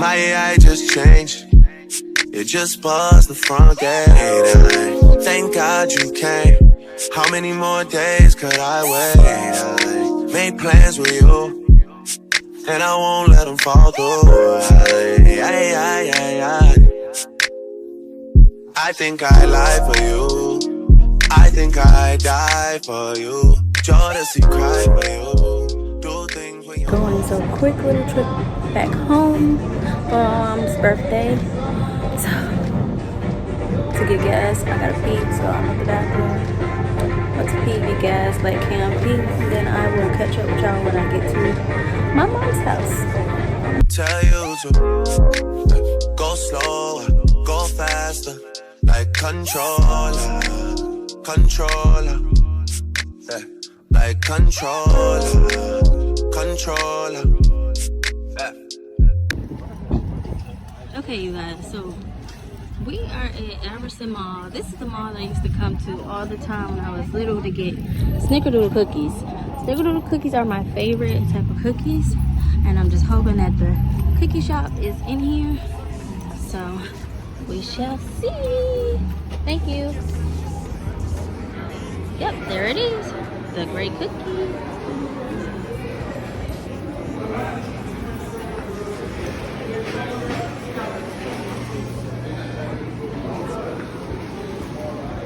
My AI just changed. It just buzzed the front gate. Thank God you came. How many more days could I wait? I made plans with you, and I won't let them fall through. I think I lie for you. I think I die for you. Jodeci cry for you. Do things when you Going so quick little trip back home for my mom's birthday. So to get gas, I gotta pee, so I'm at the bathroom. Let's pee, get gas, let Cam pee, and then I will catch up with y'all when I get to my mom's house. tell you to go slower, go faster, like controller, controller, yeah, like controller, controller, yeah. Okay, you guys, so we are at Albertson Mall. This is the mall I used to come to all the time when I was little to get snickerdoodle cookies. Snickerdoodle cookies are my favorite type of cookies, and I'm just hoping that the cookie shop is in here. So we shall see. Thank you. Yep, there it is. The great cookie.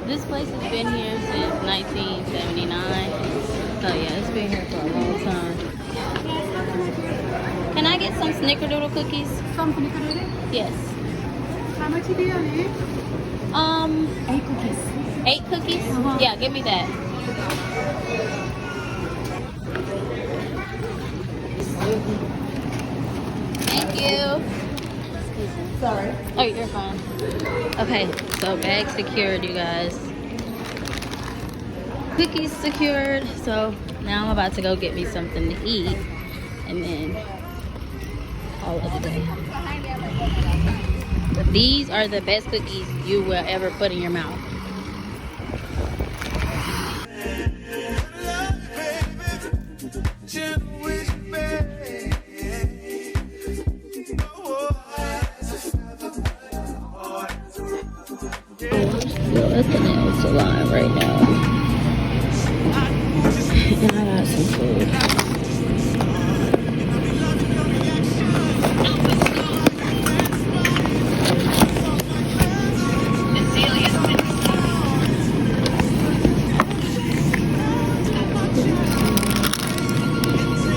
This place has been here since 1979. So yeah, it's been here for a long time. Can I get some snickerdoodle cookies? Some snickerdoodle? Yes. How much do you need? 8 cookies. 8 cookies? Yeah, give me that. Thank you. Sorry. Oh, you're fine. Okay, so bag secured, you guys. Cookies secured. So now I'm about to go get me something to eat, and then all of the day. But these are the best cookies you will ever put in your mouth. At the nail salon right now, and I got some food.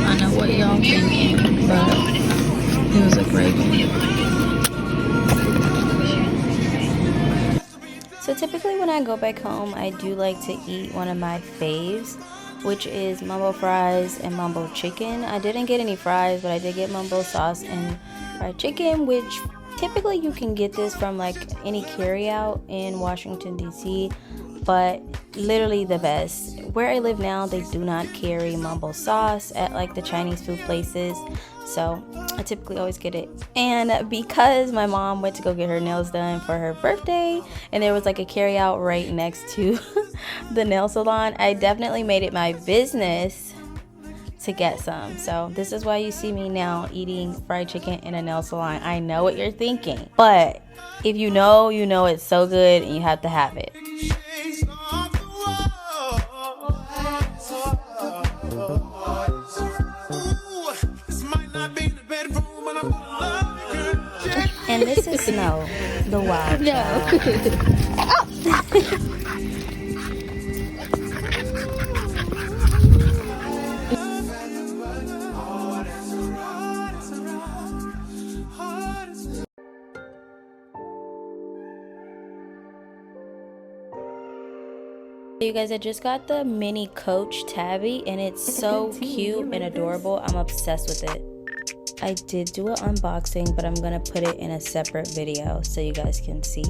I know what y'all thinking, but it was a great one. So typically when I go back home, I do like to eat one of my faves, which is mumbo fries and mumbo chicken. I didn't get any fries, but I did get mumbo sauce and fried chicken, which typically you can get this from like any carryout in Washington, D.C., but literally the best. Where I live now, they do not carry mumbo sauce at like the Chinese food places, so I typically always get it. And because my mom went to go get her nails done for her birthday, and there was like a carry out right next to the nail salon, I definitely made it my business to get some. So this is why you see me now eating fried chicken in a nail salon. I know what you're thinking, but if you know, you know it's so good and you have to have it. And this is Snow, the wild child. You guys, I just got the mini Coach Tabby, and it's so cute and adorable. I'm obsessed with it. I did do an unboxing, but I'm gonna put it in a separate video so you guys can see.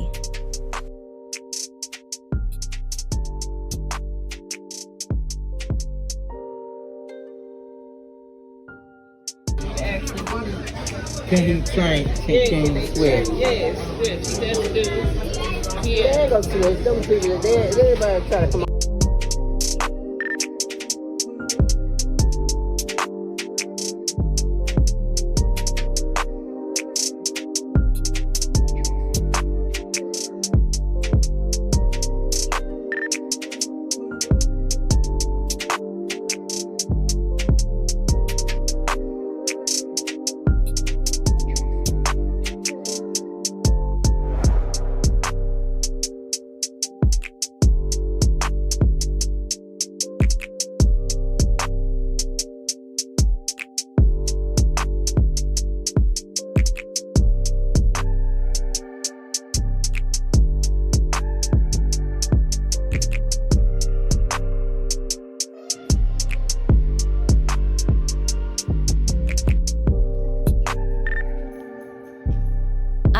Can he train? Can he swear? Yes, that's good. Yeah. They go to it. Them people, everybody try to come on.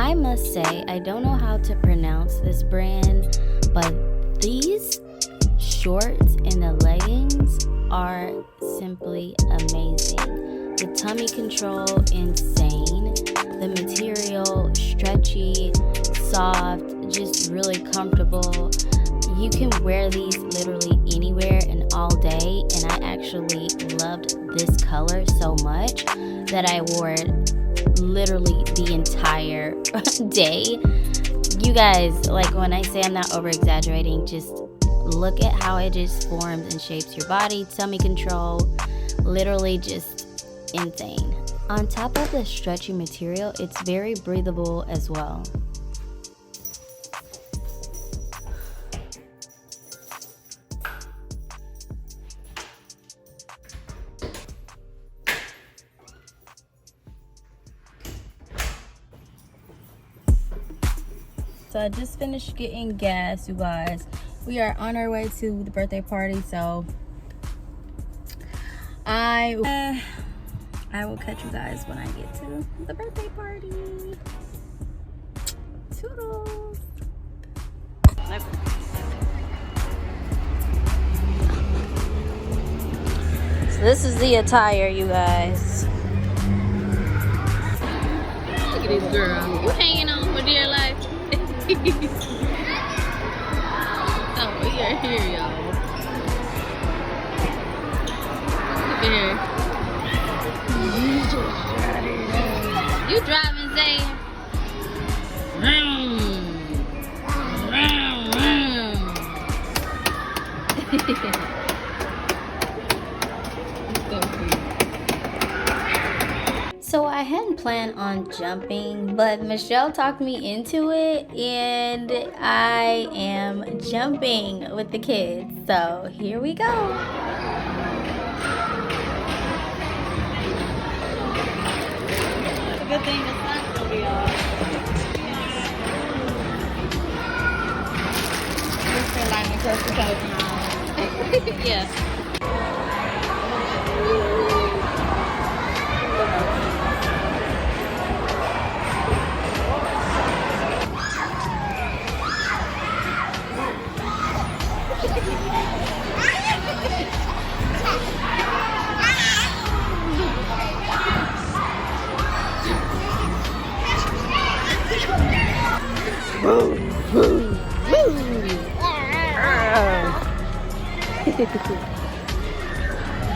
I must say, I don't know how to pronounce this brand, but these shorts and the leggings are simply amazing. The tummy control, insane. The material, stretchy, soft, just really comfortable. You can wear these literally anywhere and all day, and I actually loved this color so much that I wore it literally the entire day. You guys, like, when I say I'm not over exaggerating, just look at how it just forms and shapes your body. Tummy control, literally just insane. On top of the stretchy material, it's very breathable as well. So I just finished getting gas, you guys. We are on our way to the birthday party, so I will catch you guys when I get to the birthday party. Toodles. So this is the attire, you guys. Look at this girl. You hanging on for dear life. Oh, we are here, y'all. Look at her. You driving, Zay? So I hadn't planned on jumping, but Michelle talked me into it, and I am jumping with the kids. So here we go. Good thing the sun's gonna be off. Just feel like my first coat. Yeah.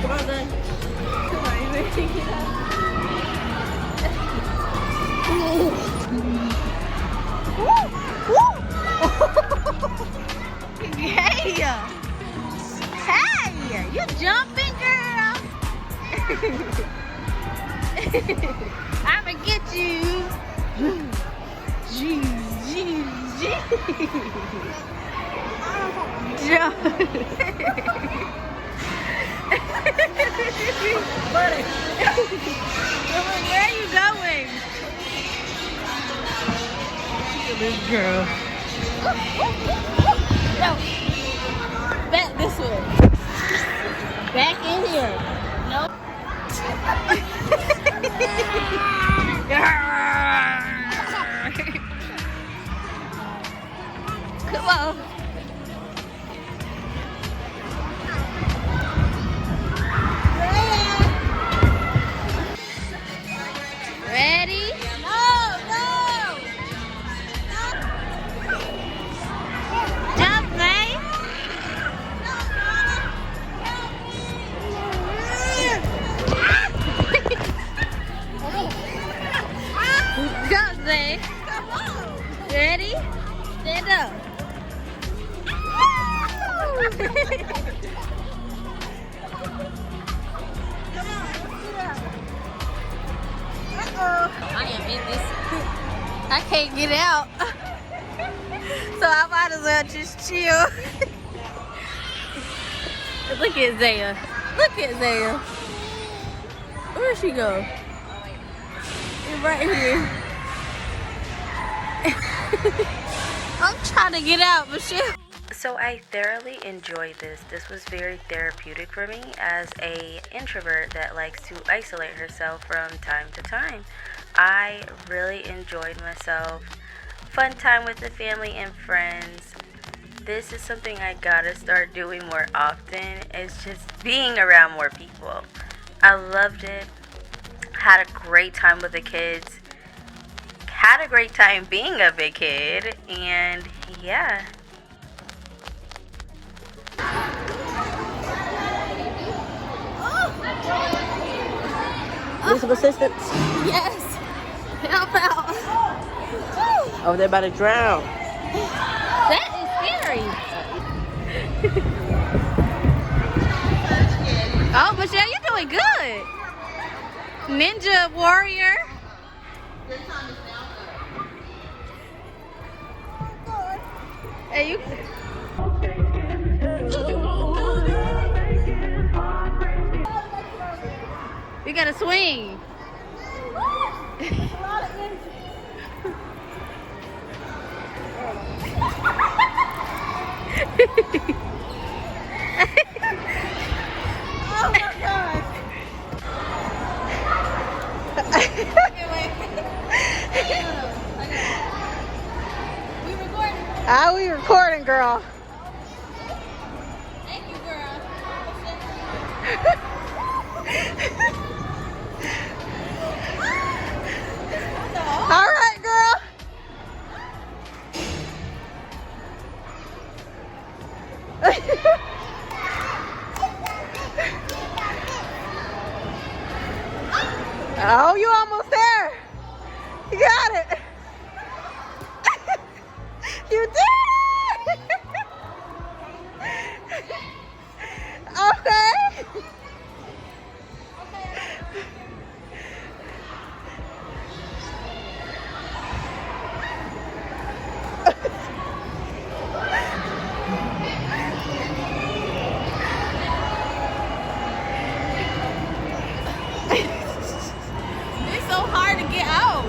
Come on, then. Come on, you ready to get up? Hey! Hey! You jumping, girl? I'ma get you. Jump. Buddy. Where are you going? Look at this girl. No. Back this way. Back in here. Nope. Come on. Ready? No. Jump, Zay. Jump, Zay. Ready? Stand up. I am in this. I can't get out. So I might as well just chill. Look at Zaya. Look at Zaya. Where'd she go? Right here. I'm trying to get out, Michelle. So I thoroughly enjoyed this. This was very therapeutic for me as an introvert that likes to isolate herself from time to time. I really enjoyed myself. Fun time with the family and friends. This is something I gotta start doing more often. It's just being around more people. I loved it. Had a great time with the kids. Had a great time being a big kid. And yeah. Need some assistance? Yes. Help out. Oh, they're about to drown. That is scary. Oh, Michelle, you're doing good. Ninja warrior. Hey, you. You gotta swing. Oh my God. We recording, girl. Thank you, girl. All right, girl. Oh, you almost there. You got it. You did it. Okay. It's so hard to get out.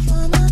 Mama.